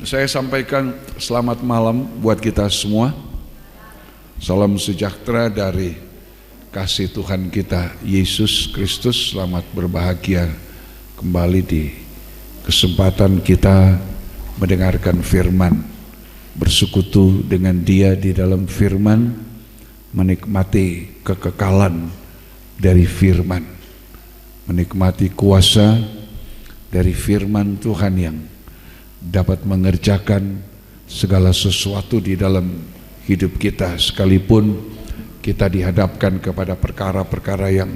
Saya sampaikan selamat malam buat kita semua. Salam sejahtera dari kasih Tuhan kita Yesus Kristus. Selamat berbahagia kembali di kesempatan kita mendengarkan firman, bersekutu dengan Dia di dalam firman, menikmati kekekalan dari firman, menikmati kuasa dari firman Tuhan yang dapat mengerjakan segala sesuatu di dalam hidup kita, sekalipun kita dihadapkan kepada perkara-perkara yang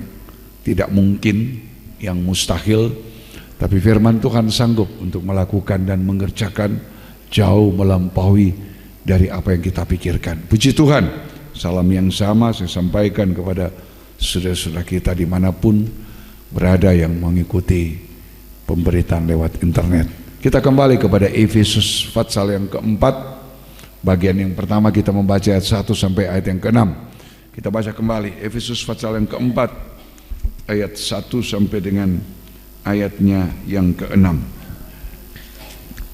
tidak mungkin, yang mustahil, tapi firman Tuhan sanggup untuk melakukan dan mengerjakan jauh melampaui dari apa yang kita pikirkan. Puji Tuhan. Salam yang sama saya sampaikan kepada saudara-saudara kita dimanapun berada yang mengikuti pemberitaan lewat internet. Kita kembali kepada Efesus pasal yang keempat. Bagian yang pertama kita membaca ayat 1 sampai ayat yang ke-6. Kita baca kembali Efesus pasal yang keempat, ayat 1 sampai dengan ayatnya yang ke-6.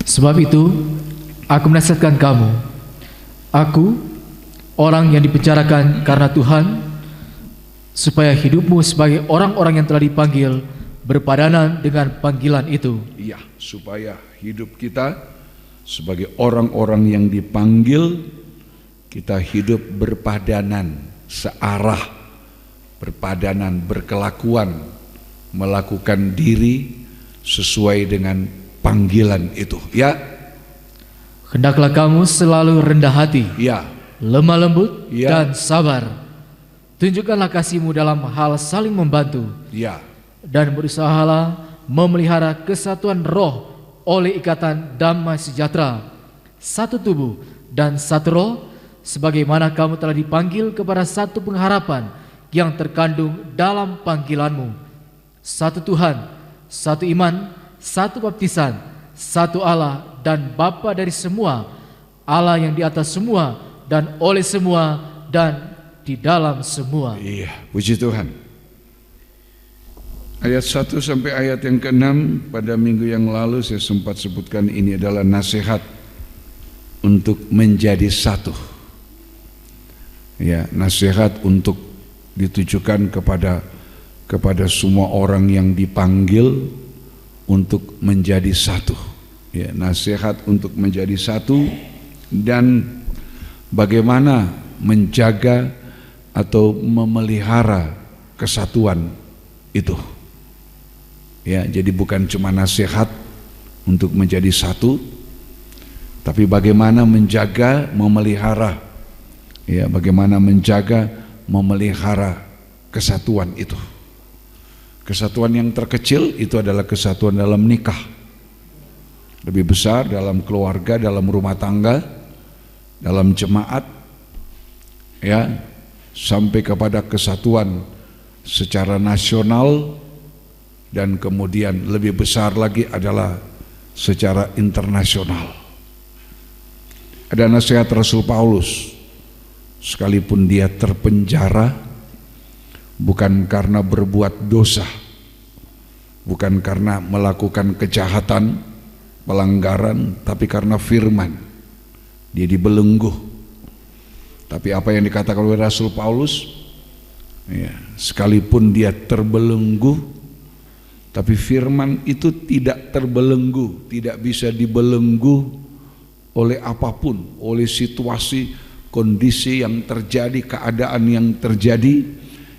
Sebab itu aku menasihatkan kamu, aku orang yang dipenjarakan karena Tuhan, supaya hidupmu sebagai orang-orang yang telah dipanggil berpadanan dengan panggilan itu. Iya, supaya hidup kita sebagai orang-orang yang dipanggil, kita hidup berpadanan, searah, berpadanan, berkelakuan, melakukan diri sesuai dengan panggilan itu. Ya, hendaklah kamu selalu rendah hati, ya, lemah lembut, ya, dan sabar. Tunjukkanlah kasihmu dalam hal saling membantu, ya, dan berusahalah memelihara kesatuan roh oleh ikatan damai sejahtera, satu tubuh dan satu roh, sebagaimana kamu telah dipanggil kepada satu pengharapan yang terkandung dalam panggilanmu. Satu Tuhan, satu iman, satu baptisan, satu Allah dan Bapa dari semua, Allah yang di atas semua dan oleh semua dan di dalam semua. Iya, puji Tuhan. Ayat 1 sampai ayat yang ke-6 pada minggu yang lalu saya sempat sebutkan, ini adalah nasihat untuk menjadi satu. Ya, nasihat untuk ditujukan kepada semua orang yang dipanggil untuk menjadi satu. Ya, nasihat untuk menjadi satu dan bagaimana menjaga atau memelihara kesatuan itu. Ya, jadi bukan cuma nasihat untuk menjadi satu, tapi bagaimana menjaga, memelihara, ya, bagaimana menjaga, memelihara kesatuan itu. Kesatuan yang terkecil itu adalah kesatuan dalam nikah. Lebih besar dalam keluarga, dalam rumah tangga, dalam jemaat, ya, sampai kepada kesatuan secara nasional. Dan kemudian lebih besar lagi adalah secara internasional. Ada nasihat Rasul Paulus, sekalipun dia terpenjara, bukan karena berbuat dosa, bukan karena melakukan kejahatan, pelanggaran, tapi karena firman, dia dibelenggu. Tapi apa yang dikatakan oleh Rasul Paulus, ya, sekalipun dia terbelenggu, tapi firman itu tidak terbelenggu, tidak bisa dibelenggu oleh apapun, oleh situasi, kondisi yang terjadi, keadaan yang terjadi,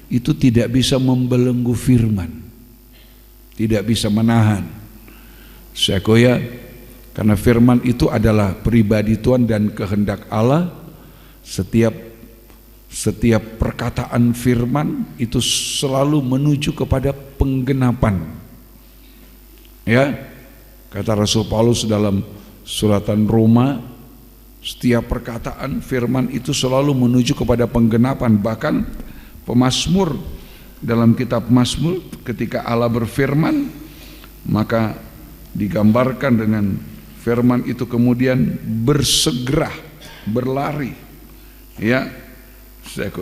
itu tidak bisa membelenggu firman, tidak bisa menahan. Sekoya, karena firman itu adalah pribadi Tuhan dan kehendak Allah. Setiap perkataan firman itu selalu menuju kepada penggenapan. Ya, kata Rasul Paulus dalam suratan Roma, setiap perkataan firman itu selalu menuju kepada penggenapan. Bahkan pemazmur, dalam kitab Mazmur, ketika Allah berfirman, maka digambarkan dengan firman itu kemudian bersegera, berlari. Ya,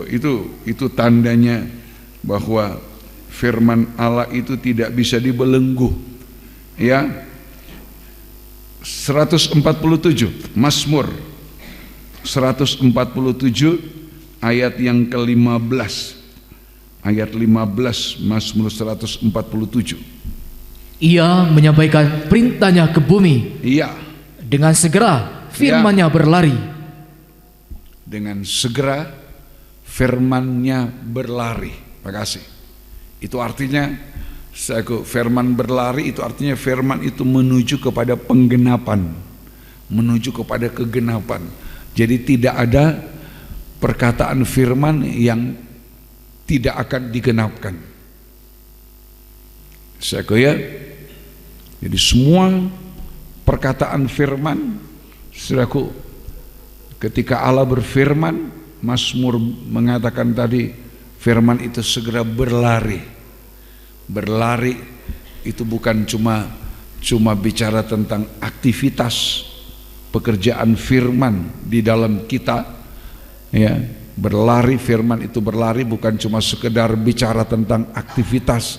itu tandanya bahwa firman Allah itu tidak bisa dibelenggu. Ya, 147, Mazmur 147 ayat yang ke-15. Ayat 15 Mazmur 147. Ia menyampaikan perintahnya ke bumi. Iya. Dengan segera firman-Nya berlari. Dengan segera firman-Nya berlari. Makasih. Itu artinya firman berlari itu artinya firman itu menuju kepada penggenapan, menuju kepada kegenapan. Jadi tidak ada perkataan firman yang tidak akan digenapkan. Ya, jadi semua perkataan firman, saudaraku, ketika Allah berfirman, Mazmur mengatakan tadi, firman itu segera berlari. Berlari itu bukan cuma bicara tentang aktivitas pekerjaan firman di dalam kita, ya. Berlari, firman itu berlari bukan cuma sekedar bicara tentang aktivitas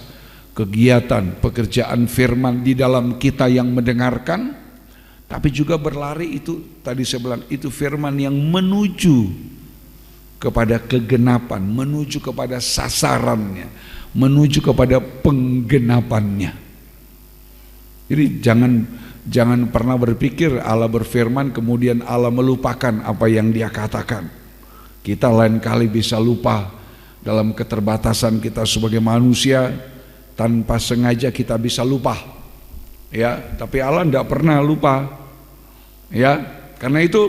kegiatan pekerjaan firman di dalam kita yang mendengarkan, tapi juga berlari itu tadi saya bilang itu firman yang menuju kepada kegenapan, menuju kepada sasarannya, menuju kepada penggenapannya. Jadi jangan pernah berpikir Allah berfirman kemudian Allah melupakan apa yang Dia katakan. Kita lain kali bisa lupa dalam keterbatasan kita sebagai manusia, tanpa sengaja kita bisa lupa. Ya, tapi Allah tidak pernah lupa. Ya, karena itu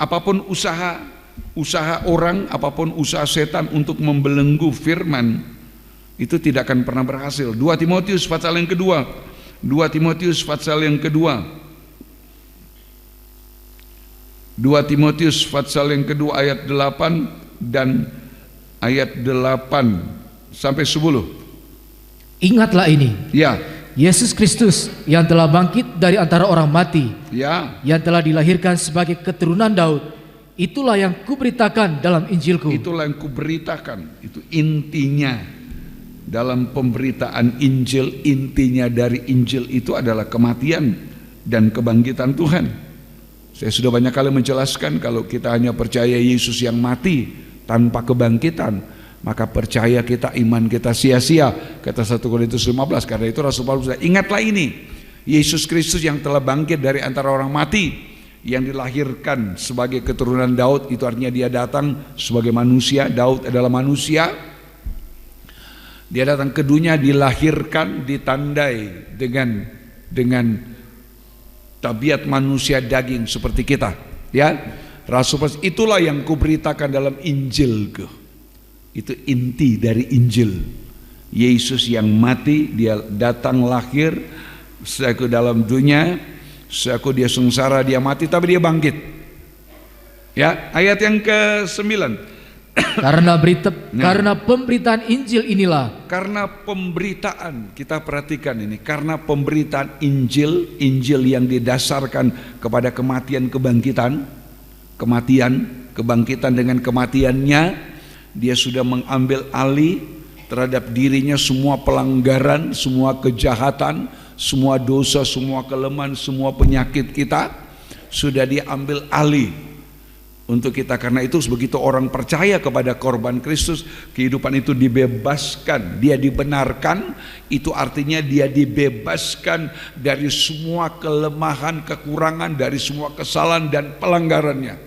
apapun usaha orang, apapun usaha setan untuk membelenggu firman, itu tidak akan pernah berhasil. 2 Timotius pasal yang kedua. 2 Timotius pasal yang kedua. 2 Timotius pasal yang kedua ayat 8 dan ayat 8 sampai 10. Ingatlah ini. Ya. Yesus Kristus yang telah bangkit dari antara orang mati, ya, yang telah dilahirkan sebagai keturunan Daud, itulah yang kuberitakan dalam Injilku. Itulah yang kuberitakan. Itu intinya dalam pemberitaan Injil. Intinya dari Injil itu adalah kematian dan kebangkitan Tuhan. Saya sudah banyak kali menjelaskan, kalau kita hanya percaya Yesus yang mati tanpa kebangkitan, maka percaya kita, iman kita sia-sia. Kata 1 Korintus 15. Karena itu Rasul Paulus bilang, ingatlah ini, Yesus Kristus yang telah bangkit dari antara orang mati, yang dilahirkan sebagai keturunan Daud, itu artinya Dia datang sebagai manusia. Daud adalah manusia. Dia datang ke dunia, dilahirkan, ditandai dengan tabiat manusia daging seperti kita, ya. Rasul Paulus, itulah yang kuberitakan dalam Injilku. Itu inti dari Injil. Yesus yang mati, Dia datang lahir seaku dalam dunia, seaku Dia sengsara, Dia mati, tapi Dia bangkit. Ya, ayat yang ke-9. Karena pemberitaan Injil inilah. Karena pemberitaan, kita perhatikan ini, karena pemberitaan Injil yang didasarkan kepada kematian kebangkitan, kebangkitan dengan kematiannya, Dia sudah mengambil alih terhadap dirinya semua pelanggaran, semua kejahatan, semua dosa, semua kelemahan, semua penyakit kita sudah Dia ambil alih untuk kita. Karena itu begitu orang percaya kepada korban Kristus, kehidupan itu dibebaskan, dia dibenarkan. Itu artinya dia dibebaskan dari semua kelemahan, kekurangan, dari semua kesalahan dan pelanggarannya.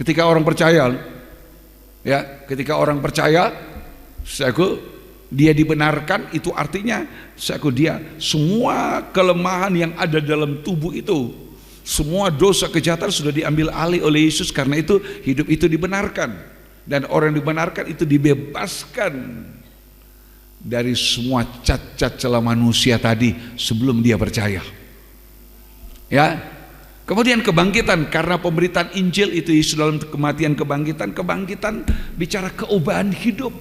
Ketika orang percaya, ya, ketika orang percaya, dia dibenarkan, itu artinya dia semua kelemahan yang ada dalam tubuh itu, semua dosa kejahatan sudah diambil alih oleh Yesus. Karena itu hidup itu dibenarkan, dan orang yang dibenarkan itu dibebaskan dari semua cacat celah manusia tadi sebelum dia percaya. Ya, kemudian kebangkitan, karena pemberitaan Injil itu Yesus dalam kematian kebangkitan bicara keubahan hidup.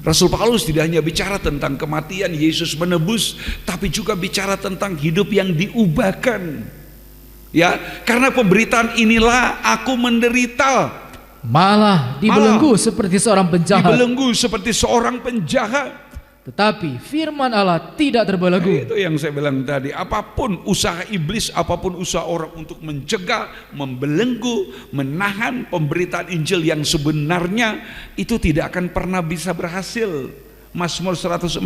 Rasul Paulus tidak hanya bicara tentang kematian Yesus menebus, tapi juga bicara tentang hidup yang diubahkan. Ya, karena pemberitaan inilah aku menderita, malah dibelenggu seperti seorang penjahat. Dibelenggu seperti seorang penjahat. tetapi firman Allah tidak terbelenggu. Itu yang saya bilang tadi, apapun usaha iblis, apapun usaha orang untuk mencegah, membelenggu, menahan pemberitaan Injil yang sebenarnya, itu tidak akan pernah bisa berhasil. Mazmur 147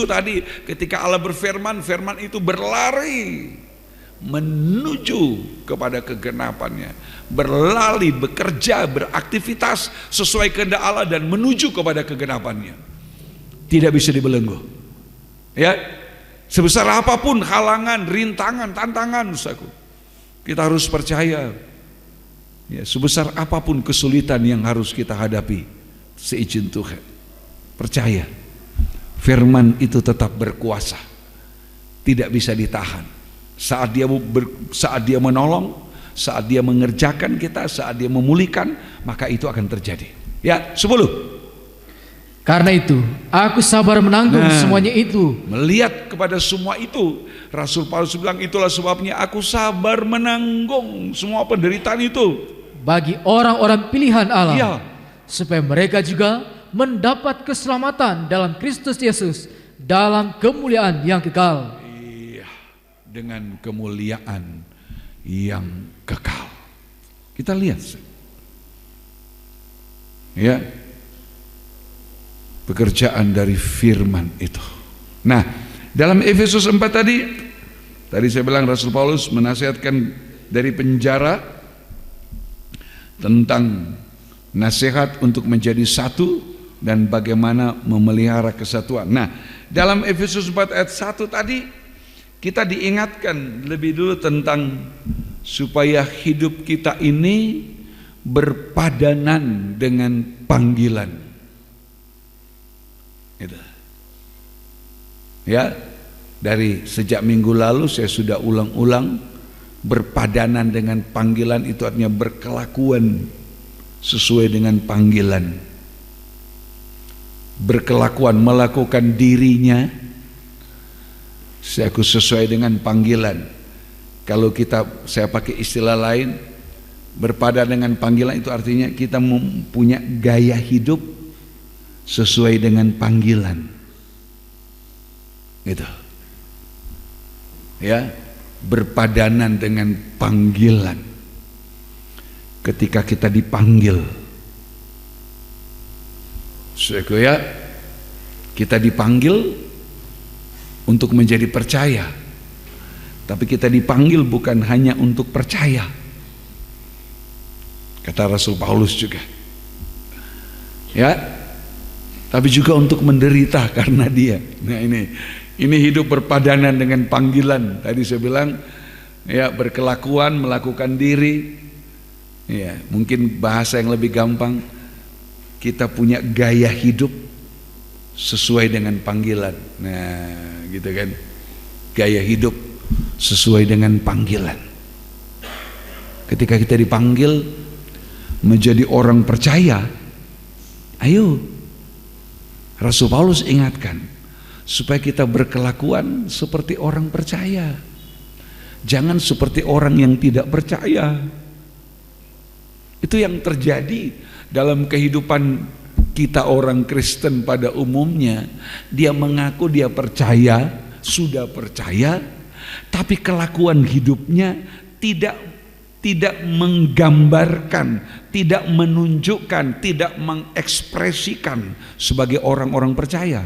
tadi, ketika Allah berfirman, firman itu berlari menuju kepada kegenapannya, berlari, bekerja, beraktivitas sesuai kehendak Allah dan menuju kepada kegenapannya. Tidak bisa dibelenggu. Ya, sebesar apapun halangan, rintangan, tantangan, saudaraku, kita harus percaya. Ya, sebesar apapun kesulitan yang harus kita hadapi, seizin Tuhan, percaya, firman itu tetap berkuasa, tidak bisa ditahan. Saat dia menolong, saat dia mengerjakan kita, saat dia memulihkan, maka itu akan terjadi. Ya, 10. Karena itu, aku sabar menanggung semuanya itu. Melihat kepada semua itu, Rasul Paulus bilang, itulah sebabnya aku sabar menanggung semua penderitaan itu. Bagi orang-orang pilihan Allah, Iya. supaya mereka juga mendapat keselamatan dalam Kristus Yesus, dalam kemuliaan yang kekal. Iya, dengan kemuliaan yang kekal. Kita lihat, ya, pekerjaan dari firman itu. Nah, dalam Efesus 4 tadi saya bilang Rasul Paulus menasihatkan dari penjara tentang nasihat untuk menjadi satu dan bagaimana memelihara kesatuan. Nah, dalam Efesus 4 ayat 1 tadi kita diingatkan lebih dulu tentang supaya hidup kita ini berpadanan dengan panggilan. Gitu. Ya, dari sejak minggu lalu saya sudah ulang-ulang, berpadanan dengan panggilan itu artinya berkelakuan sesuai dengan panggilan, berkelakuan, melakukan dirinya sesuai dengan panggilan. Kalau saya pakai istilah lain, berpadanan dengan panggilan itu artinya kita mempunyai gaya hidup sesuai dengan panggilan, gitu. Ya, berpadanan dengan panggilan. Ketika kita dipanggil, ya, kita dipanggil untuk menjadi percaya, tapi kita dipanggil bukan hanya untuk percaya. Kata Rasul Paulus juga, ya, tapi juga untuk menderita karena dia. Nah, ini hidup berpadanan dengan panggilan. Tadi saya bilang, ya, berkelakuan, melakukan diri. Ya, mungkin bahasa yang lebih gampang, kita punya gaya hidup sesuai dengan panggilan. Nah, gitu kan, gaya hidup sesuai dengan panggilan. Ketika kita dipanggil menjadi orang percaya, ayo, Rasul Paulus ingatkan supaya kita berkelakuan seperti orang percaya, jangan seperti orang yang tidak percaya. Itu yang terjadi dalam kehidupan kita orang Kristen pada umumnya. Dia mengaku dia percaya, sudah percaya, tapi kelakuan hidupnya tidak menggambarkan, tidak menunjukkan, tidak mengekspresikan sebagai orang-orang percaya.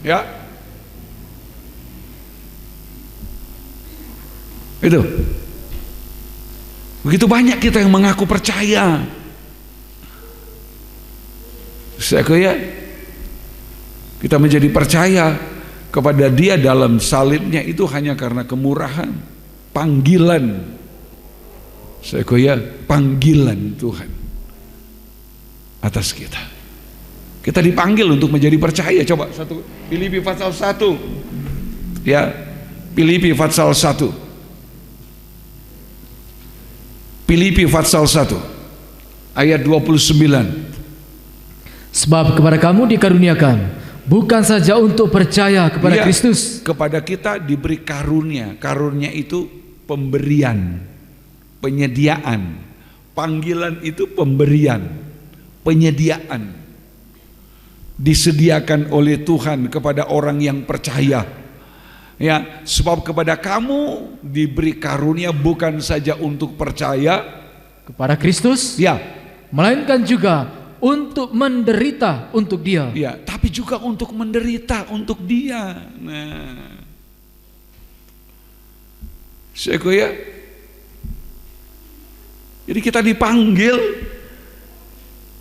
Ya, itu. Begitu banyak kita yang mengaku percaya. Kita menjadi percaya kepada dia dalam salibnya itu hanya karena kemurahan, panggilan. Panggilan Tuhan atas kita. Kita dipanggil untuk menjadi percaya. Coba Filipi pasal 1. Ya, Filipi pasal 1. Filipi pasal 1 ayat 29. Sebab kepada kamu dikaruniakan bukan saja untuk percaya kepada Kristus. Kepada kita diberi karunia. Karunia itu pemberian, penyediaan. Panggilan itu pemberian, penyediaan disediakan oleh Tuhan kepada orang yang percaya. Ya, sebab kepada kamu diberi karunia bukan saja untuk percaya kepada Kristus, ya, melainkan juga untuk menderita untuk Dia. Ya, tapi juga untuk menderita untuk Dia. Nah, ya. Jadi kita dipanggil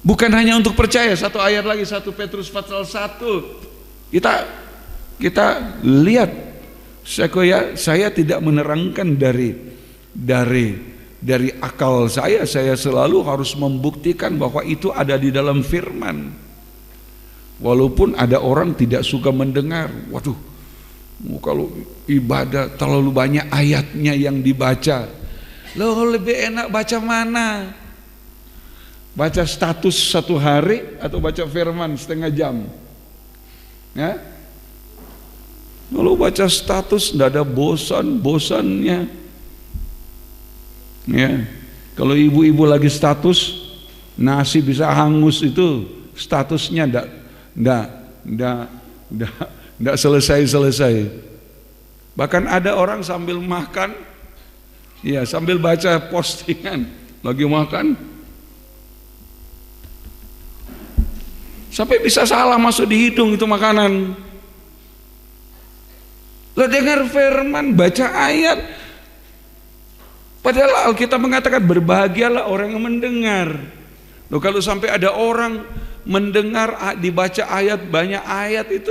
bukan hanya untuk percaya. Satu ayat lagi, 1 Petrus pasal 1. Kita lihat, saya tidak menerangkan dari akal saya selalu harus membuktikan bahwa itu ada di dalam firman. Walaupun ada orang tidak suka mendengar, waduh, kalau ibadah terlalu banyak ayatnya yang dibaca, loh lebih enak baca mana? Baca status 1 hari atau baca firman setengah jam? Ya? Kalau baca status tidak ada bosannya. Ya, kalau ibu-ibu lagi status nasi bisa hangus itu statusnya ndak selesai. Bahkan ada orang sambil makan, ya sambil baca postingan lagi makan, sampai bisa salah masuk di hidung itu makanan. Lo dengar firman, baca ayat, padahal Alkitab mengatakan berbahagialah orang yang mendengar. Loh, kalau sampai ada orang mendengar dibaca ayat, banyak ayat itu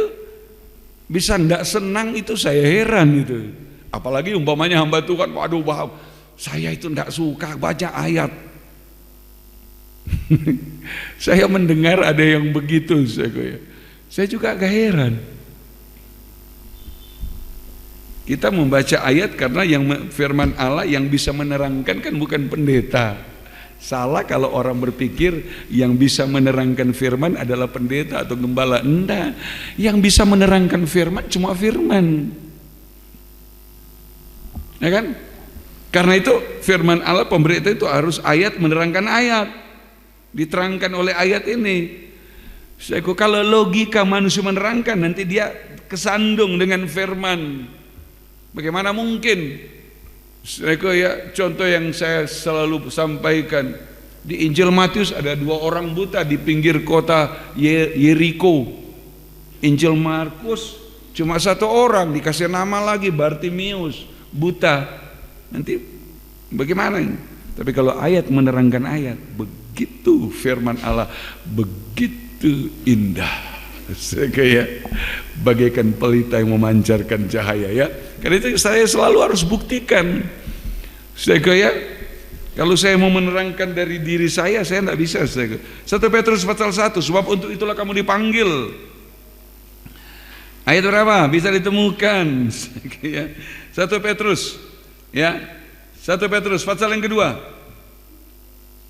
bisa ndak senang, itu saya heran itu. Apalagi umpamanya hamba Tuhan, waduh saya itu ndak suka baca ayat. Saya mendengar ada yang begitu, saya juga agak heran. Kita membaca ayat karena yang firman Allah yang bisa menerangkan kan bukan pendeta. Salah kalau orang berpikir yang bisa menerangkan firman adalah pendeta atau gembala. Enggak, yang bisa menerangkan firman cuma firman, ya kan? Karena itu firman Allah, pemberita itu harus ayat menerangkan ayat, diterangkan oleh ayat ini. Kalau logika manusia menerangkan, nanti dia kesandung dengan firman. Bagaimana mungkin? Ya, contoh yang saya selalu sampaikan di Injil Matius, ada 2 orang buta di pinggir kota Yeriko. Injil Markus cuma 1 orang, dikasih nama lagi, Bartimius, buta. Nanti bagaimana ini? Tapi kalau ayat menerangkan ayat, begitu firman Allah, begitu indah. Kayak bagaikan pelita yang memancarkan cahaya, ya. Karena itu saya selalu harus buktikan. Kalau saya mau menerangkan dari diri saya tidak bisa. 1 Petrus pasal 1, sebab untuk itulah kamu dipanggil. Ayat berapa? Bisa ditemukan. 1 Petrus, ya. 1 Petrus pasal yang kedua.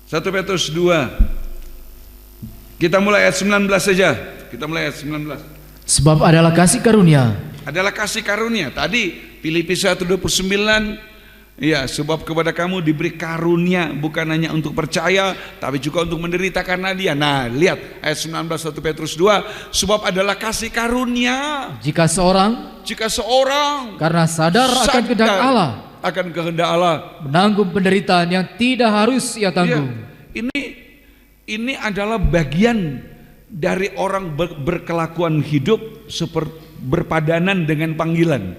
1 Petrus 2. Kita mulai ayat 19 saja. Kita mulai ayat 19. Sebab adalah kasih karunia. Adalah kasih karunia. Tadi Filipi 1:29, ya, sebab kepada kamu diberi karunia bukan hanya untuk percaya tapi juga untuk menderita karena Dia. Nah, lihat ayat 19 1 Petrus 2, sebab adalah kasih karunia Jika seorang karena sadar akan kehendak Allah, menanggung penderitaan yang tidak harus ia tanggung. Ya, ini adalah bagian dari orang berkelakuan hidup seperti berpadanan dengan panggilan.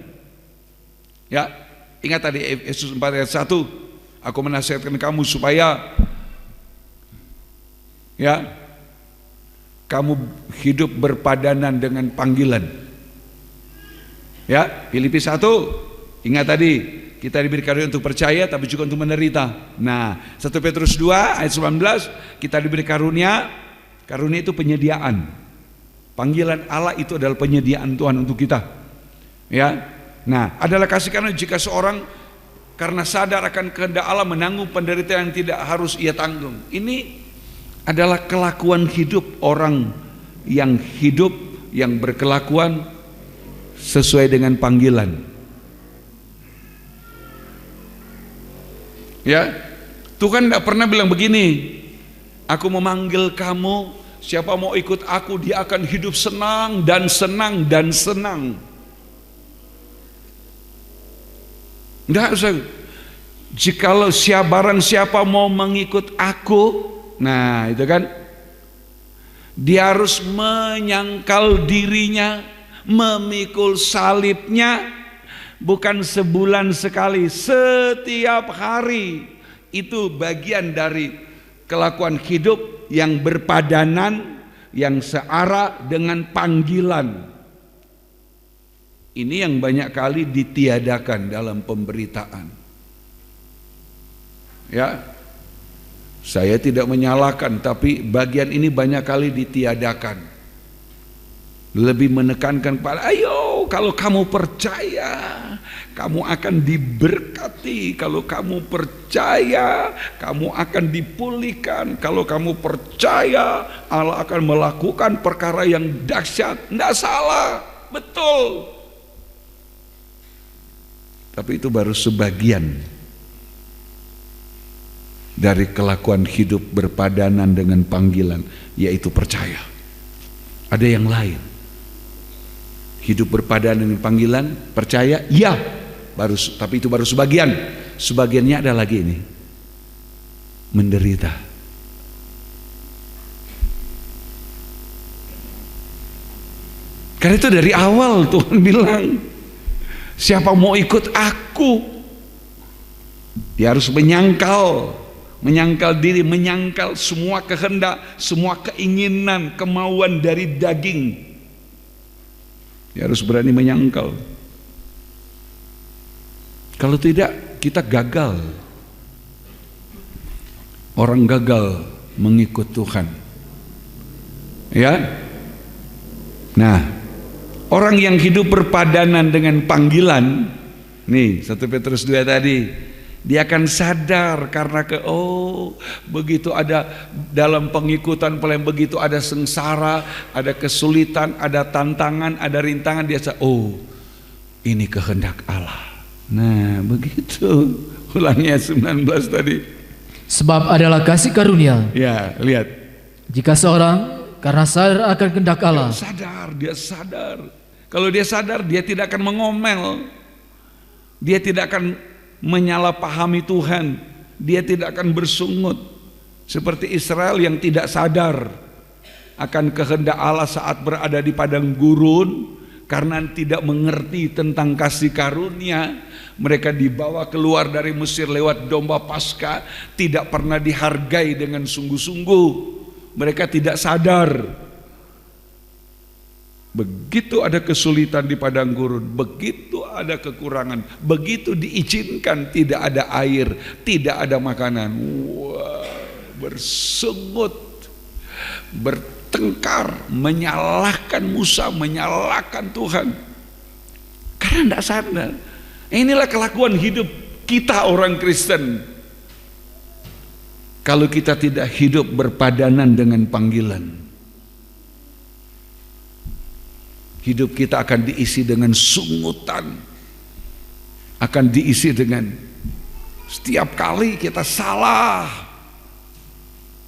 Ya, ingat tadi Efesus 4 ayat 1, aku menasihatkan kamu supaya ya kamu hidup berpadanan dengan panggilan. Ya, Filipi 1, ingat tadi kita diberi karunia untuk percaya tapi juga untuk menderita. Nah, 1 Petrus 2 ayat 19, kita diberi karunia. Karunia itu penyediaan. Panggilan Allah itu adalah penyediaan Tuhan untuk kita. Ya. Nah, adalah kasih karunia jika seorang karena sadar akan kehendak Allah menanggung penderitaan yang tidak harus ia tanggung. Ini adalah kelakuan hidup orang yang hidup, yang berkelakuan sesuai dengan panggilan. Ya, Tuhan tidak pernah bilang begini, Aku memanggil kamu, siapa mau ikut aku, dia akan hidup senang dan senang dan senang. Enggak usah. Jikalau barang siapa mau mengikut aku, nah itu kan, dia harus menyangkal dirinya, memikul salibnya, bukan sebulan sekali, setiap hari. Itu bagian dari kelakuan hidup yang berpadanan, yang searah dengan panggilan. Ini yang banyak kali ditiadakan dalam pemberitaan. Ya, saya tidak menyalahkan, tapi bagian ini banyak kali ditiadakan. Lebih menekankan pada, ayo kalau kamu percaya kamu akan diberkati, kalau kamu percaya kamu akan dipulihkan, kalau kamu percaya Allah akan melakukan perkara yang dahsyat. Tidak salah, betul. Tapi itu baru sebagian dari kelakuan hidup berpadanan dengan panggilan, yaitu percaya. Ada yang lain. Hidup berpadanan dengan panggilan, percaya, ya, tapi itu baru sebagian. Sebagiannya ada lagi ini, menderita. Karena itu dari awal Tuhan bilang, siapa mau ikut aku, dia harus menyangkal diri, menyangkal semua kehendak, semua keinginan, kemauan dari daging. Dia harus berani menyangkal. Kalau tidak, kita gagal. Orang gagal mengikut Tuhan. Ya. Nah, orang yang hidup berpadanan dengan panggilan, nih 1 Petrus 2 tadi, dia akan sadar karena begitu ada dalam pengikutan pelayan, begitu ada sengsara, ada kesulitan, ada tantangan, ada rintangan, dia sadar, ini kehendak Allah. Nah, begitu. Ulangi 19 tadi. Sebab adalah kasih karunia. Ya, lihat. Jika seorang karena sadar akan kehendak Allah, dia sadar. Kalau dia sadar, dia tidak akan mengomel. Dia tidak akan menyalahpahami Tuhan. Dia tidak akan bersungut seperti Israel yang tidak sadar akan kehendak Allah saat berada di padang gurun. Karena tidak mengerti tentang kasih karunia, mereka dibawa keluar dari Mesir lewat domba Paskah, tidak pernah dihargai dengan sungguh-sungguh. Mereka tidak sadar. Begitu ada kesulitan di padang gurun, begitu ada kekurangan, begitu diizinkan tidak ada air, tidak ada makanan, bersungut, bertengkar, menyalahkan Musa, menyalahkan Tuhan, karena tidak sadar. Inilah kelakuan hidup kita orang Kristen. Kalau kita tidak hidup berpadanan dengan panggilan, hidup kita akan diisi dengan sungutan, akan diisi dengan setiap kali kita salah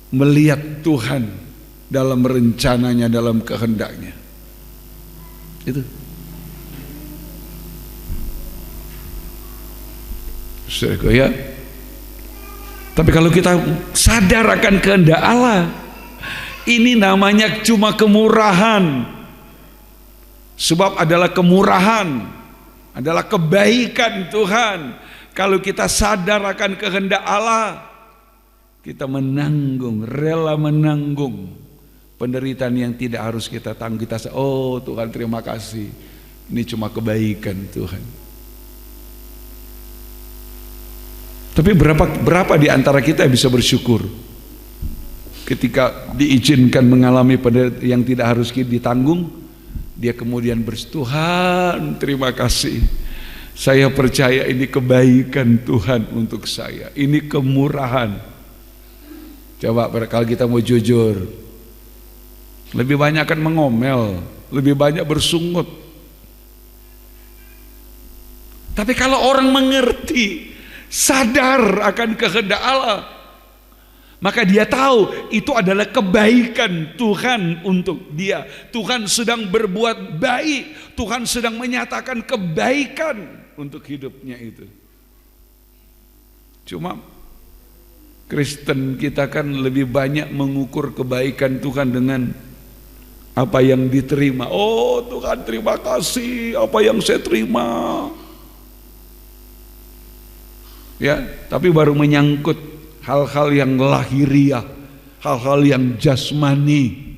melihat Tuhan dalam rencananya, dalam kehendaknya. Itu. Saudaraku ya. Tapi kalau kita sadar akan kehendak Allah, ini namanya cuma kemurahan. Sebab adalah kemurahan, adalah kebaikan Tuhan. Kalau kita sadar akan kehendak Allah, kita menanggung, rela menanggung penderitaan yang tidak harus kita tanggung. Kita Tuhan terima kasih, ini cuma kebaikan Tuhan. Tapi berapa di antara kita yang bisa bersyukur ketika diizinkan mengalami penderitaan yang tidak harus ditanggung, dia kemudian Tuhan terima kasih, saya percaya ini kebaikan Tuhan untuk saya, ini kemurahan. Coba kalau kita mau jujur, lebih banyak kan mengomel, lebih banyak bersungut. Tapi kalau orang mengerti, sadar akan kehendak Allah, Maka dia tahu itu adalah kebaikan Tuhan untuk dia. Tuhan sedang berbuat baik, Tuhan sedang menyatakan kebaikan untuk hidupnya itu. Cuma Kristen kita kan lebih banyak mengukur kebaikan Tuhan dengan apa yang diterima. Oh Tuhan, terima kasih apa yang saya terima. Ya, tapi baru menyangkut hal-hal yang lahiriah, hal-hal yang jasmani.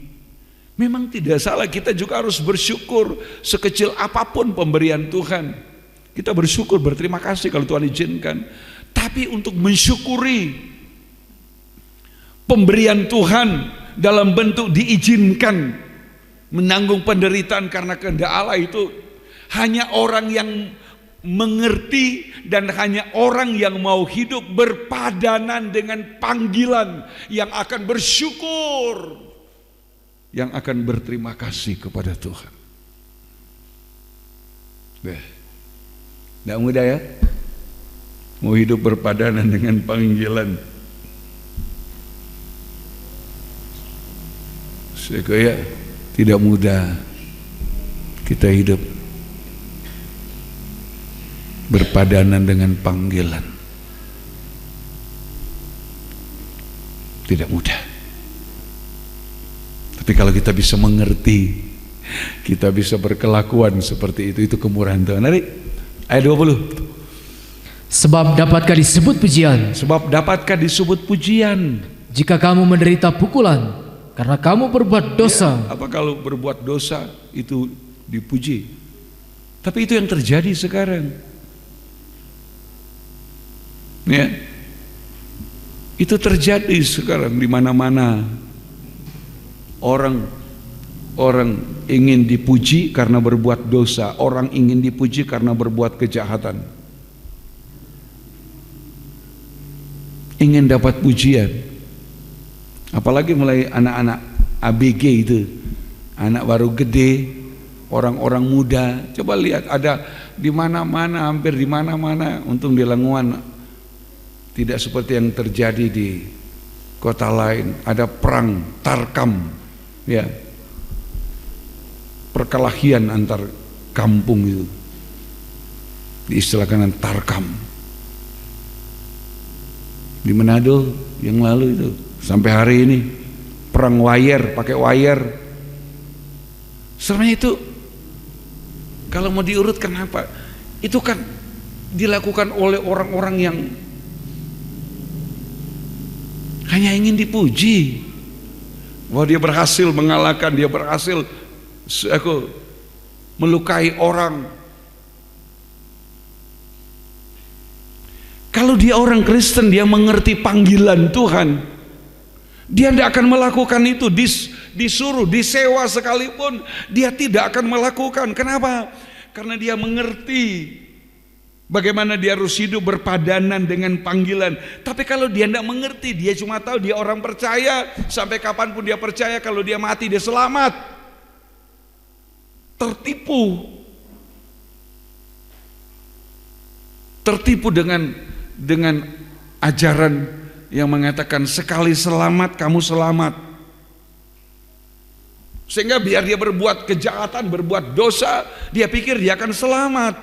Memang tidak salah, kita juga harus bersyukur sekecil apapun pemberian Tuhan. Kita bersyukur, berterima kasih kalau Tuhan izinkan. Tapi untuk mensyukuri pemberian Tuhan dalam bentuk diizinkan menanggung penderitaan karena kehendak Allah, itu hanya orang yang mengerti dan hanya orang yang mau hidup berpadanan dengan panggilan yang akan bersyukur, yang akan berterima kasih kepada Tuhan. Tidak mudah ya, mau hidup berpadanan dengan panggilan. Saya tidak mudah kita hidup berpadanan dengan panggilan. Tidak mudah. Tapi kalau kita bisa mengerti, kita bisa berkelakuan seperti itu kemurahan Tuhan. Ayat 20. Sebab dapatkah disebut pujian? Sebab dapatkah disebut pujian jika kamu menderita pukulan karena kamu berbuat dosa? Ya, apa kalau berbuat dosa itu dipuji? Tapi itu yang terjadi sekarang. Ya, itu terjadi sekarang di mana-mana. Orang ingin dipuji karena berbuat dosa, orang ingin dipuji karena berbuat kejahatan, ingin dapat pujian. Apalagi mulai anak-anak ABG itu, anak baru gede, orang-orang muda. Coba lihat, ada di mana-mana, hampir di mana-mana. Untung di Lenguan tidak seperti yang terjadi di kota lain. Ada perang tarkam, ya, perkelahian antar kampung itu, diistilahkan tarkam. Di Manado yang lalu itu, sampai hari ini perang wire, pakai wire. Sebenarnya itu kalau mau diurut, kenapa? Itu kan dilakukan oleh orang-orang yang hanya ingin dipuji, bahwa dia berhasil mengalahkan, dia berhasil melukai orang. Kalau dia orang Kristen, dia mengerti panggilan Tuhan, dia tidak akan melakukan itu. Disuruh, disewa sekalipun, dia tidak akan melakukan. Kenapa? Karena dia mengerti bagaimana dia harus hidup berpadanan dengan panggilan. Tapi kalau dia tidak mengerti, dia cuma tahu dia orang percaya, sampai kapanpun dia percaya, kalau dia mati dia selamat. Tertipu dengan ajaran yang mengatakan sekali selamat kamu selamat. Sehingga biar dia berbuat kejahatan, berbuat dosa, dia pikir dia akan selamat.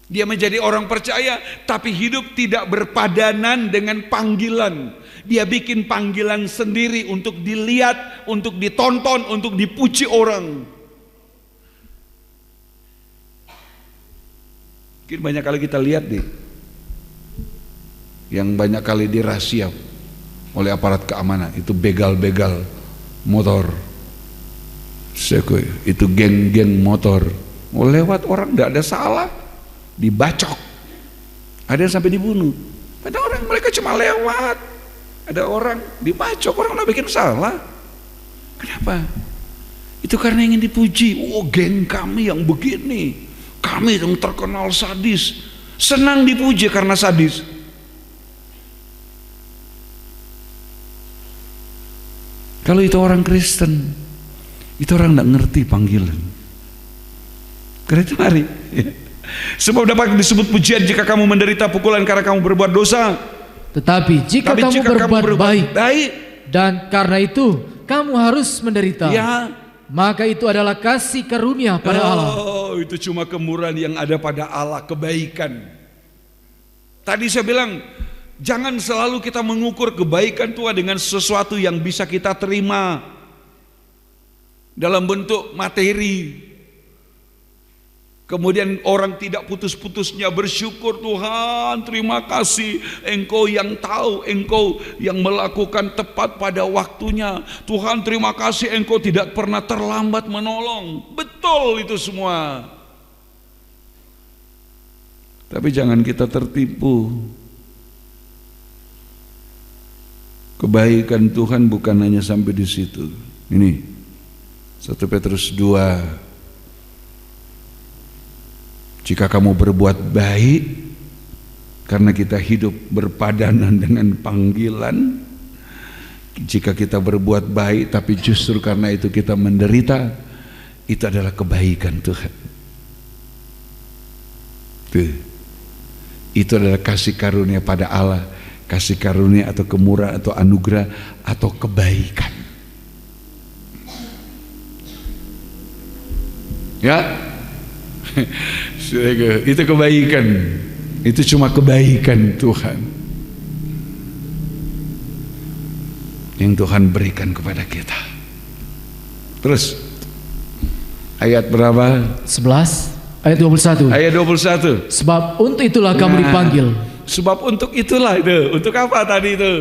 Dia menjadi orang percaya tapi hidup tidak berpadanan dengan panggilan. Dia bikin panggilan sendiri untuk dilihat, untuk ditonton, untuk dipuji orang. Mungkin banyak kali kita lihat nih, yang banyak kali dirahsia oleh aparat keamanan, itu begal-begal motor, itu geng-geng motor, mau lewat orang tidak ada salah, dibacok, ada yang sampai dibunuh. Ada orang, mereka cuma lewat, ada orang dibacok, orang tidak bikin salah. Kenapa? Itu karena ingin dipuji. Oh, geng kami yang begini, kami yang terkenal sadis, senang dipuji karena sadis. Kalau itu orang Kristen, itu orang tidak ngerti panggilan. Karena itu mari, sebab dapat disebut pujian jika kamu menderita pukulan karena kamu berbuat dosa. Tetapi jika kamu berbuat baik, dan karena itu kamu harus menderita, ya, maka itu adalah kasih karunia pada Allah. Oh, itu cuma kemurahan yang ada pada Allah, kebaikan. Tadi saya bilang, jangan selalu kita mengukur kebaikan Tuhan dengan sesuatu yang bisa kita terima dalam bentuk materi. Kemudian orang tidak putus-putusnya bersyukur, Tuhan terima kasih, Engkau yang tahu, Engkau yang melakukan tepat pada waktunya. Tuhan terima kasih, Engkau tidak pernah terlambat menolong. Betul itu semua. Tapi jangan kita tertipu. Kebaikan Tuhan bukan hanya sampai di situ. Ini 1 Petrus 2. Jika kamu berbuat baik, karena kita hidup berpadanan dengan panggilan. Jika kita berbuat baik tapi justru karena itu kita menderita, itu adalah kebaikan Tuhan. Tuh. Itu adalah kasih karunia pada Allah, kasih karunia atau kemurahan atau anugerah atau kebaikan. Ya. Itu kebaikan. Itu cuma kebaikan Tuhan yang Tuhan berikan kepada kita. Terus ayat berapa? 11 ayat 21. Ayat 21. Sebab untuk itulah kamu dipanggil. Sebab untuk itulah itu. Untuk apa tadi itu?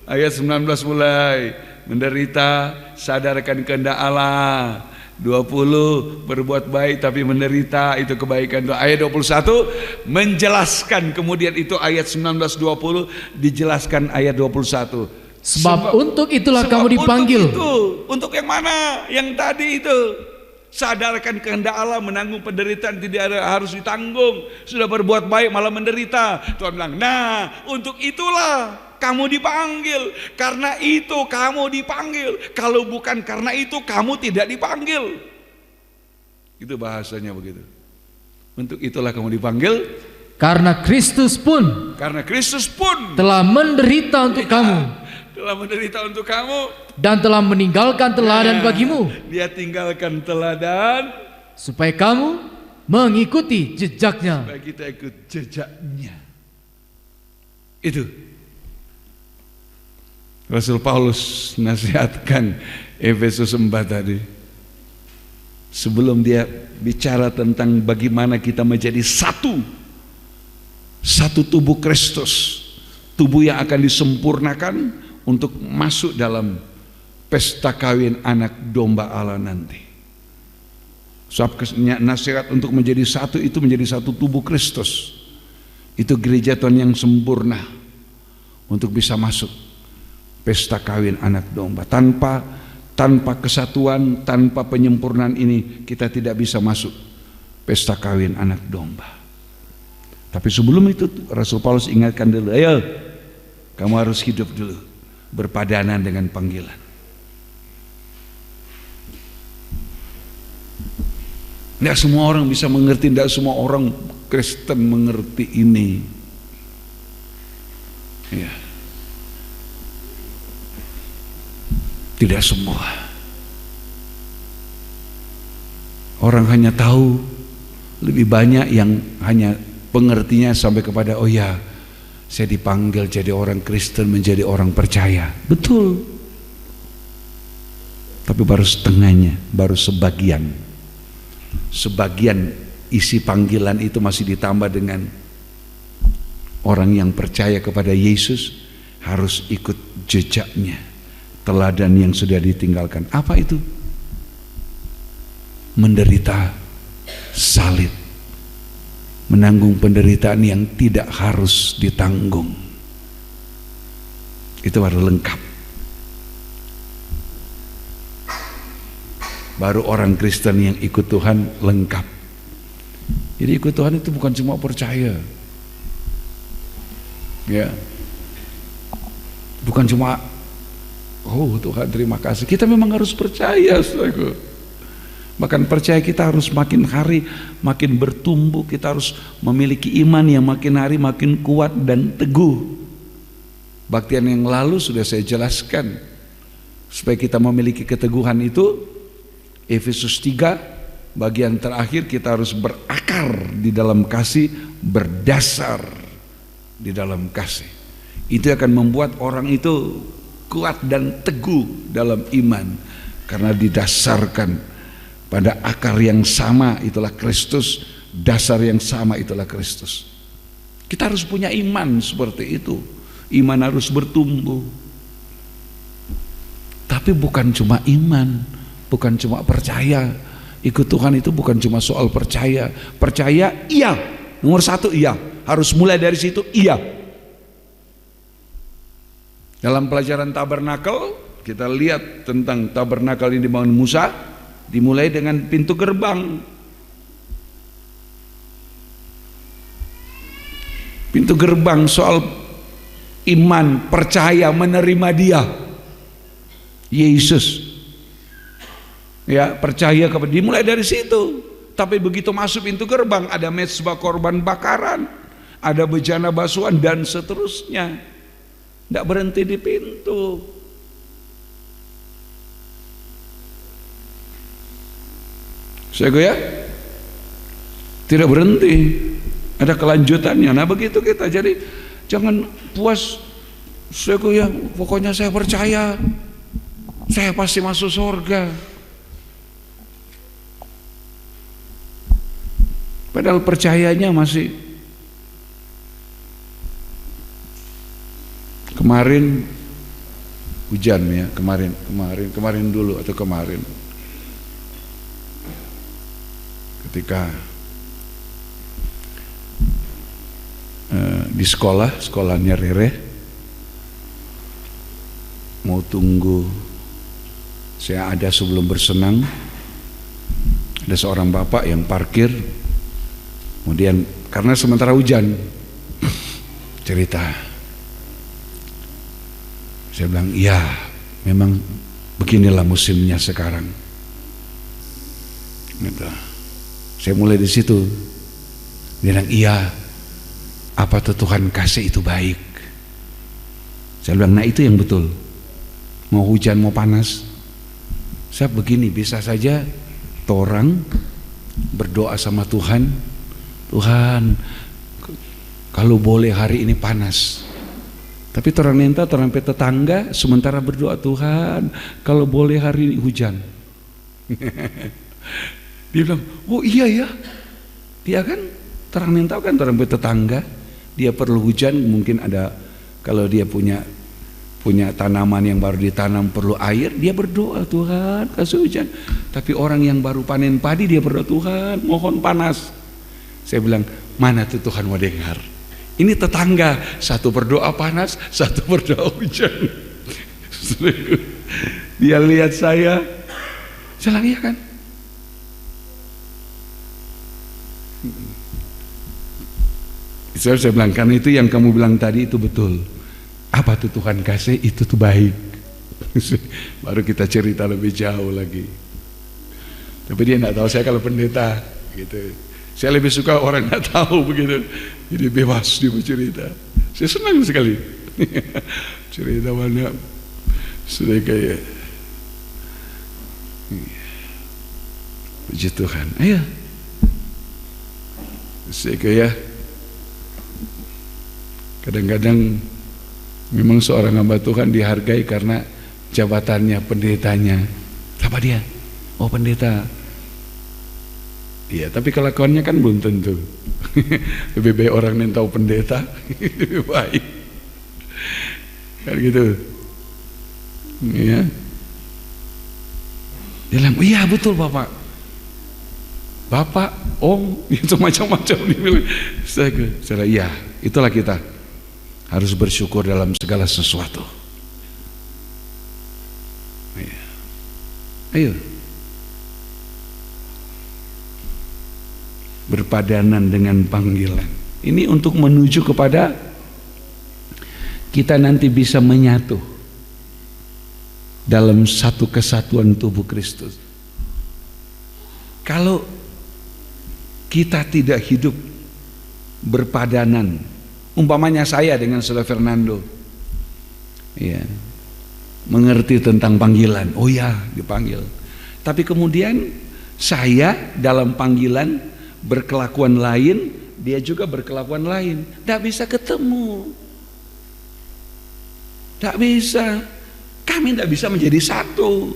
Ayat 19 mulai. Menderita, sadarkan kehendak Allah. 20 berbuat baik tapi menderita, itu kebaikan. Ayat 21 menjelaskan, kemudian itu ayat 19 20 dijelaskan ayat 21. Sebab untuk itulah kamu dipanggil. Untuk yang mana? Yang tadi itu. Sadarkan kehendak Allah, menanggung penderitaan tidak harus ditanggung. Sudah berbuat baik malah menderita. Tuhan bilang, nah untuk itulah kamu dipanggil. Karena itu kamu dipanggil. Kalau bukan karena itu kamu tidak dipanggil. Itu bahasanya begitu. Untuk itulah kamu dipanggil. Karena Kristus pun telah menderita untuk kamu. Telah menderita untuk kamu dan telah meninggalkan teladan bagimu. Dia tinggalkan teladan supaya kamu mengikuti jejaknya. Supaya kita ikut jejaknya. Itu Rasul Paulus nasihatkan Efesus 4 tadi. Sebelum dia bicara tentang bagaimana kita menjadi satu tubuh Kristus, tubuh yang akan disempurnakan untuk masuk dalam pesta kawin anak domba Allah nanti. Sebab nasihat untuk menjadi satu itu menjadi satu tubuh Kristus. Itu gereja Tuhan yang sempurna untuk bisa masuk pesta kawin anak domba. Tanpa kesatuan, tanpa penyempurnaan ini kita tidak bisa masuk pesta kawin anak domba. Tapi sebelum itu Rasul Paulus ingatkan dulu, ayo kamu harus hidup dulu berpadanan dengan panggilan. Tidak semua orang bisa mengerti, tidak semua orang Kristen mengerti ini. Ya. Tidak semua. Orang hanya tahu, lebih banyak yang hanya pengertinya sampai kepada oh ya, saya dipanggil jadi orang Kristen, menjadi orang percaya. Betul. Tapi baru setengahnya, baru sebagian. Sebagian isi panggilan itu masih ditambah dengan orang yang percaya kepada Yesus harus ikut jejaknya, teladan yang sudah ditinggalkan. Apa itu? Menderita salib, menanggung penderitaan yang tidak harus ditanggung. Itu baru lengkap. Baru orang Kristen yang ikut Tuhan lengkap. Jadi ikut Tuhan itu bukan cuma percaya, ya, bukan cuma oh Tuhan terima kasih. Kita memang harus percaya, saudaraku. Bahkan percaya kita harus makin hari makin bertumbuh. Kita harus memiliki iman yang makin hari makin kuat dan teguh. Kebaktian yang lalu sudah saya jelaskan. Supaya kita memiliki keteguhan itu, Efesus 3 bagian terakhir, kita harus berakar di dalam kasih, berdasar di dalam kasih. Itu akan membuat orang itu kuat dan teguh dalam iman, karena didasarkan pada akar yang sama, itulah Kristus. Dasar yang sama, itulah Kristus. Kita harus punya iman seperti itu. Iman harus bertumbuh. Tapi bukan cuma iman, bukan cuma percaya. Ikut Tuhan itu bukan cuma soal percaya. Percaya iya, nomor satu iya, harus mulai dari situ iya. Dalam pelajaran tabernakel kita lihat tentang tabernakel yang dibangun Musa, dimulai dengan pintu gerbang. Pintu gerbang soal iman, percaya, menerima Dia, Yesus. Ya, percaya kepada Dia, mulai dari situ. Tapi begitu masuk pintu gerbang, ada mezbah korban bakaran, ada bejana basuhan dan seterusnya. Tidak berhenti di pintu. Saya ya, tidak berhenti, ada kelanjutannya. Nah begitu kita, jadi jangan puas. Saya ya, pokoknya saya percaya, saya pasti masuk surga. Padahal percayanya masih. Kemarin hujan ya, kemarin dulu atau kemarin, ketika di sekolahnya Rere, mau tunggu saya ada sebelum bersenang, ada seorang bapak yang parkir, kemudian karena sementara hujan, cerita. Saya bilang, iya memang beginilah musimnya sekarang. Gitu. Saya mulai di situ. Dia bilang, iya, apa tuh Tuhan kasih itu baik. Saya bilang, nah itu yang betul. Mau hujan mau panas, saya begini, bisa saja orang berdoa sama Tuhan, Tuhan kalau boleh hari ini panas. Tapi orang minta, orang tetangga sementara berdoa, Tuhan kalau boleh hari ini hujan. Dia bilang, oh iya ya, dia kan orang minta kan orang tetangga, dia perlu hujan, mungkin ada, kalau dia punya tanaman yang baru ditanam perlu air, dia berdoa, Tuhan kasih hujan. Tapi orang yang baru panen padi, dia berdoa, Tuhan mohon panas. Saya bilang, mana tuh Tuhan mau dengar? Ini tetangga, satu berdoa panas, satu berdoa hujan. Dia lihat saya bilang, iya kan? Saya bilang, kan itu yang kamu bilang tadi itu betul. Apa tuh Tuhan kasih, itu tuh baik. Baru kita cerita lebih jauh lagi. Tapi dia nggak tahu saya kalau pendeta gitu. Saya lebih suka orang nggak tahu begitu, jadi bebas dia bercerita. Saya senang sekali cerita banyak. Sudah kayak puji Tuhan. Ayo, saya kayak kadang-kadang memang seorang hamba Tuhan dihargai karena jabatannya, pendetanya. Siapa dia? Oh pendeta. Iya, tapi kelakuannya kan belum tentu. Lebih baik orang yang tahu pendeta, lebih baik. Kan gitu. Iya. Dia bilang, iya betul Bapak. Bapak, Om, itu macam-macam dibilang. Saya iya, itulah kita. Harus bersyukur dalam segala sesuatu. Iya. Ayo. Berpadanan dengan panggilan. Ini untuk menuju kepada kita nanti bisa menyatu dalam satu kesatuan tubuh Kristus. Kalau kita tidak hidup berpadanan, umpamanya saya dengan Saudara Fernando, Ya, mengerti tentang panggilan. Oh ya, dipanggil. Tapi kemudian saya dalam panggilan berkelakuan lain, dia juga berkelakuan lain. Tidak bisa ketemu. Tidak bisa. Kami tidak bisa menjadi satu.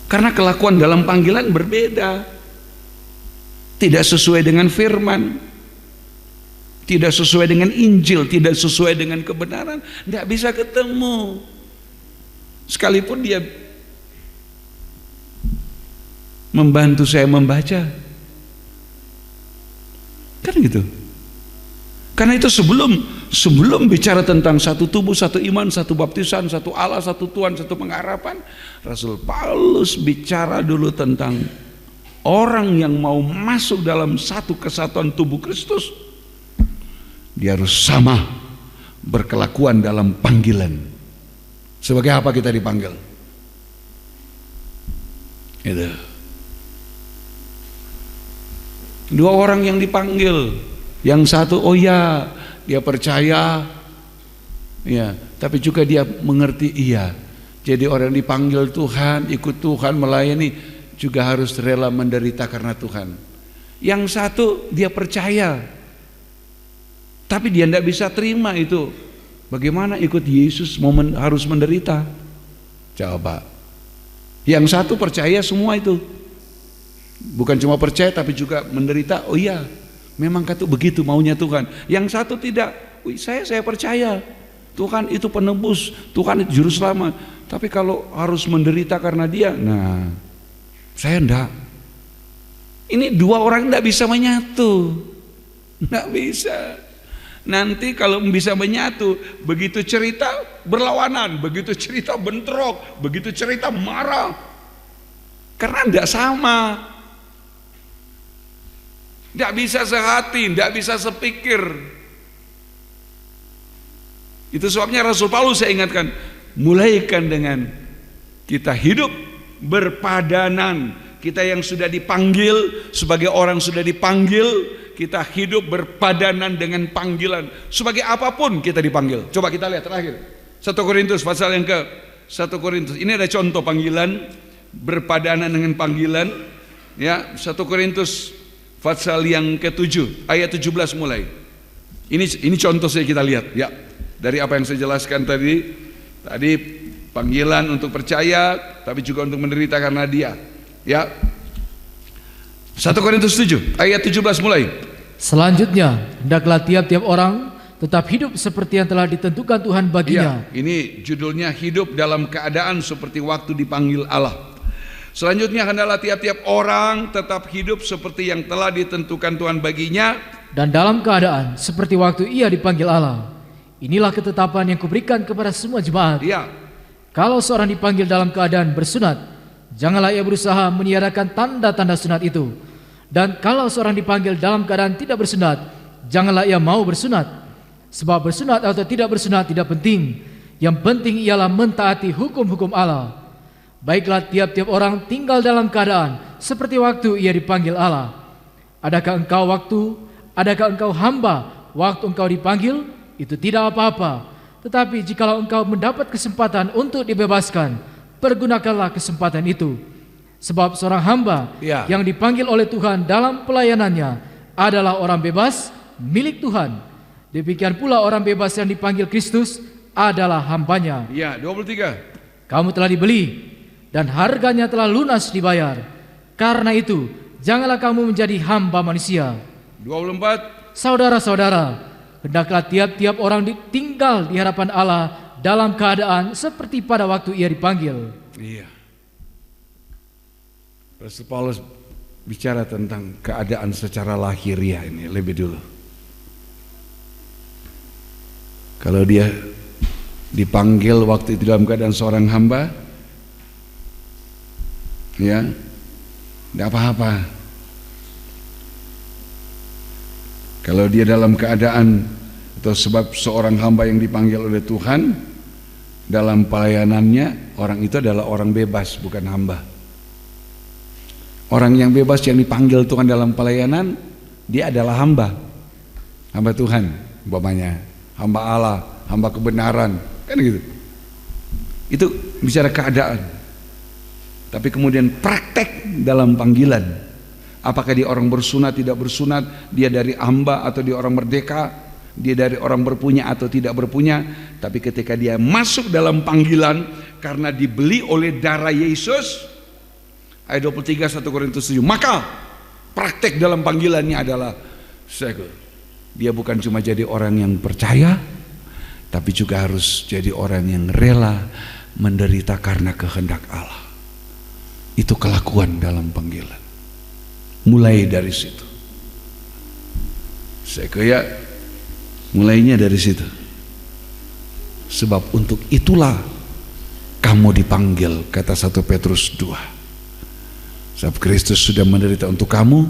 Karena kelakuan dalam panggilan berbeda. Tidak sesuai dengan firman. Tidak sesuai dengan Injil, tidak sesuai dengan kebenaran, tidak bisa ketemu. Sekalipun dia membantu saya membaca, kan gitu. Karena itu sebelum bicara tentang satu tubuh, satu iman, satu baptisan, satu Allah, satu Tuhan, satu pengharapan, Rasul Paulus bicara dulu tentang orang yang mau masuk dalam satu kesatuan tubuh Kristus. Dia harus sama berkelakuan dalam panggilan. Sebagai apa kita dipanggil? Itu. Dua orang yang dipanggil. Yang satu, oh ya, dia percaya, ya, tapi juga dia mengerti, iya. Jadi orang dipanggil Tuhan, ikut Tuhan, melayani, juga harus rela menderita karena Tuhan. Yang satu, dia percaya. Tapi dia tidak bisa terima itu. Bagaimana ikut Yesus harus menderita? Coba. Yang satu percaya semua itu. Bukan cuma percaya tapi juga menderita. Oh iya, memang kata begitu maunya Tuhan. Yang satu tidak. Saya percaya. Tuhan itu penebus, Tuhan itu juru selamat. Tapi kalau harus menderita karena dia, nah, saya enggak. Ini dua orang tidak bisa menyatu. Tidak bisa. Nanti kalau bisa menyatu, begitu cerita berlawanan, begitu cerita bentrok, begitu cerita marah, karena tidak sama, tidak bisa sehati, tidak bisa sepikir. Itu sebabnya Rasul Paulus saya ingatkan, mulaikan dengan kita hidup berpadanan. Kita yang sudah dipanggil, sebagai orang sudah dipanggil, kita hidup berpadanan dengan panggilan. Sebagai apapun kita dipanggil. Coba kita lihat terakhir 1 Korintus pasal yang ke 1 Korintus. Ini ada contoh panggilan, berpadanan dengan panggilan. Ya, 1 Korintus pasal yang ke-7 ayat 17 mulai. Ini contoh saya kita lihat ya. Dari apa yang saya jelaskan tadi panggilan untuk percaya, tapi juga untuk menderita karena dia. Ya, 1 Korintus 7 ayat 17 mulai. Selanjutnya, hendaklah tiap-tiap orang tetap hidup seperti yang telah ditentukan Tuhan baginya. Ya, ini judulnya hidup dalam keadaan seperti waktu dipanggil Allah. Selanjutnya, hendaklah tiap-tiap orang tetap hidup seperti yang telah ditentukan Tuhan baginya, dan dalam keadaan seperti waktu ia dipanggil Allah. Inilah ketetapan yang kuberikan kepada semua jemaat. Ya. Kalau seorang dipanggil dalam keadaan bersunat, janganlah ia berusaha meniadakan tanda-tanda sunat itu. Dan kalau seorang dipanggil dalam keadaan tidak bersunat, janganlah ia mau bersunat. Sebab bersunat atau tidak bersunat tidak penting. Yang penting ialah mentaati hukum-hukum Allah. Baiklah tiap-tiap orang tinggal dalam keadaan seperti waktu ia dipanggil Allah. Adakah engkau hamba waktu engkau dipanggil? Itu tidak apa-apa. Tetapi jikalau engkau mendapat kesempatan untuk dibebaskan, pergunakanlah kesempatan itu. Sebab seorang hamba yang dipanggil oleh Tuhan dalam pelayanannya adalah orang bebas milik Tuhan. Demikian pula orang bebas yang dipanggil Kristus adalah hambanya. Ya, 23. Kamu telah dibeli dan harganya telah lunas dibayar. Karena itu, janganlah kamu menjadi hamba manusia. 24. Saudara-saudara, hendaklah tiap-tiap orang tinggal di hadapan Allah dalam keadaan seperti pada waktu ia dipanggil. Iya. Rasul Paulus bicara tentang keadaan secara lahiriah ini lebih dulu. Kalau dia dipanggil waktu itu dalam keadaan seorang hamba, ya, tidak apa-apa. Kalau dia dalam keadaan atau sebab seorang hamba yang dipanggil oleh Tuhan dalam pelayanannya, orang itu adalah orang bebas, bukan hamba. Orang yang bebas yang dipanggil Tuhan dalam pelayanan, dia adalah hamba Tuhan, umpamanya hamba Allah, hamba kebenaran, Kan gitu. Itu bicara keadaan. Tapi kemudian praktek dalam panggilan. Apakah dia orang bersunat, tidak bersunat, dia dari hamba atau dia orang merdeka, dia dari orang berpunya atau tidak berpunya, tapi ketika dia masuk dalam panggilan karena dibeli oleh darah Yesus, ayat 23 1 Korintus 7, maka praktek dalam panggilannya adalah dia bukan cuma jadi orang yang percaya, tapi juga harus jadi orang yang rela menderita karena kehendak Allah. Itu kelakuan dalam panggilan. Mulai dari situ. Saya kira mulainya dari situ. Sebab untuk itulah kamu dipanggil, kata 1 Petrus 2. Sebab Kristus sudah menderita untuk kamu,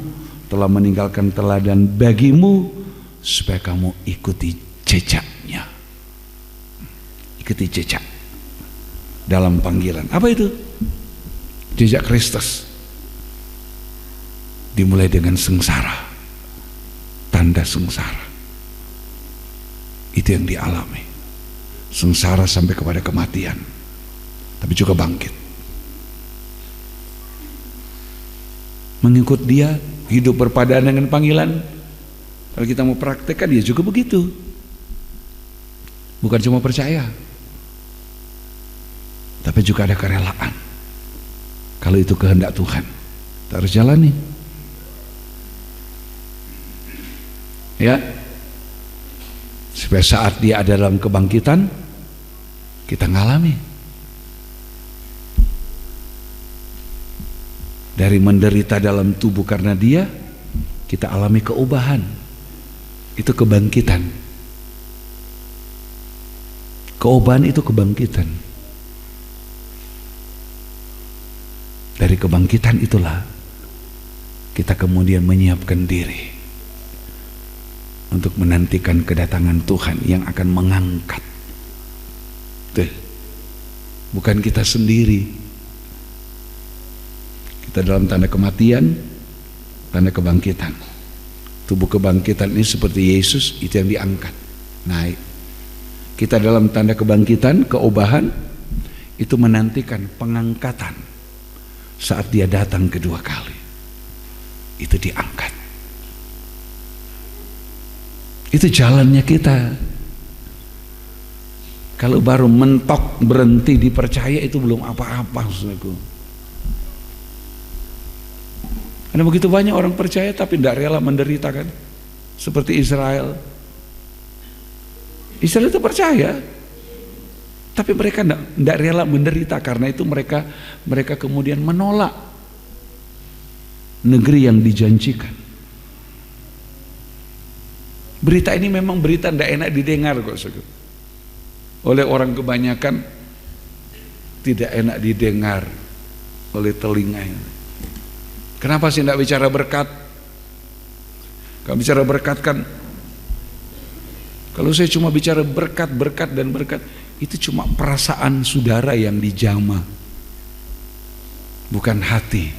telah meninggalkan teladan bagimu, supaya kamu ikuti jejaknya. Ikuti jejak dalam panggilan. Apa itu? Jejak Kristus. Dimulai dengan sengsara, tanda sengsara. Itu yang dialami. Sengsara sampai kepada kematian, tapi juga bangkit. Mengikut dia, hidup berpadaan dengan panggilan. Kalau kita mau praktekkan, ya juga begitu. Bukan cuma percaya, tapi juga ada kerelaan. Kalau itu kehendak Tuhan, kita harus jalani. Ya, supaya saat dia ada dalam kebangkitan, kita ngalami. Dari menderita dalam tubuh karena dia, kita alami keubahan. Itu kebangkitan. Keubahan itu kebangkitan. Dari kebangkitan itulah kita kemudian menyiapkan diri untuk menantikan kedatangan Tuhan yang akan mengangkat. Tuh. Bukan kita sendiri. Kita dalam tanda kematian, tanda kebangkitan. Tubuh kebangkitan ini seperti Yesus, itu yang diangkat, naik. Kita dalam tanda kebangkitan, keubahan, itu menantikan pengangkatan saat dia datang kedua kali. Itu diangkat. Itu jalannya kita. Kalau baru mentok berhenti dipercaya, itu belum apa-apa, saudaraku. Ada begitu banyak orang percaya tapi tidak rela menderita, kan? Seperti Israel. Israel itu percaya, tapi mereka tidak rela menderita. Karena itu mereka kemudian menolak negeri yang dijanjikan. Berita ini memang berita tidak enak didengar kok, oleh orang kebanyakan. Tidak enak didengar oleh telinga. Kenapa sih tidak bicara berkat? Kalau bicara berkat kan, kalau saya cuma bicara berkat, itu cuma perasaan saudara yang dijama, bukan hati.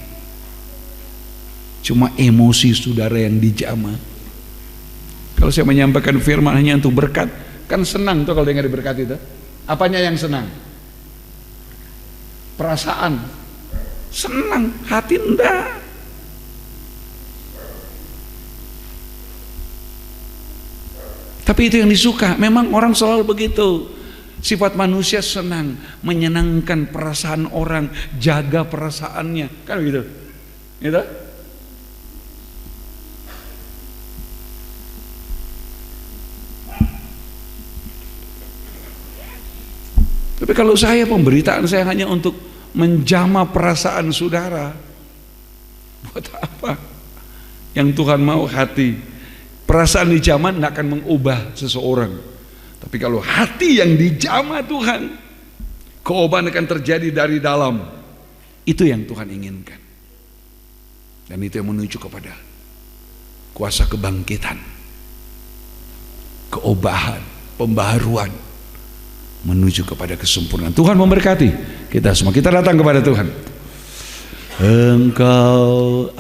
Cuma emosi saudara yang dijama. Kalau saya menyampaikan firman hanya untuk berkat, kan senang tuh kalau dengar berkat itu. Apanya yang senang? Perasaan. Senang, hati enggak. Tapi itu yang disuka. Memang orang selalu begitu. Sifat manusia senang, menyenangkan perasaan orang, jaga perasaannya. Kan begitu? Gitu? Tapi kalau saya, pemberitaan saya hanya untuk menjamah perasaan saudara. Buat apa? Yang Tuhan mau hati. Perasaan dijamah tidak akan mengubah seseorang. Tapi kalau hati yang dijamah Tuhan, keubahan akan terjadi dari dalam. Itu yang Tuhan inginkan. Dan itu yang menuju kepada kuasa kebangkitan, keubahan, pembaharuan, menuju kepada kesempurnaan. Tuhan memberkati kita semua. Kita datang kepada Tuhan. Engkau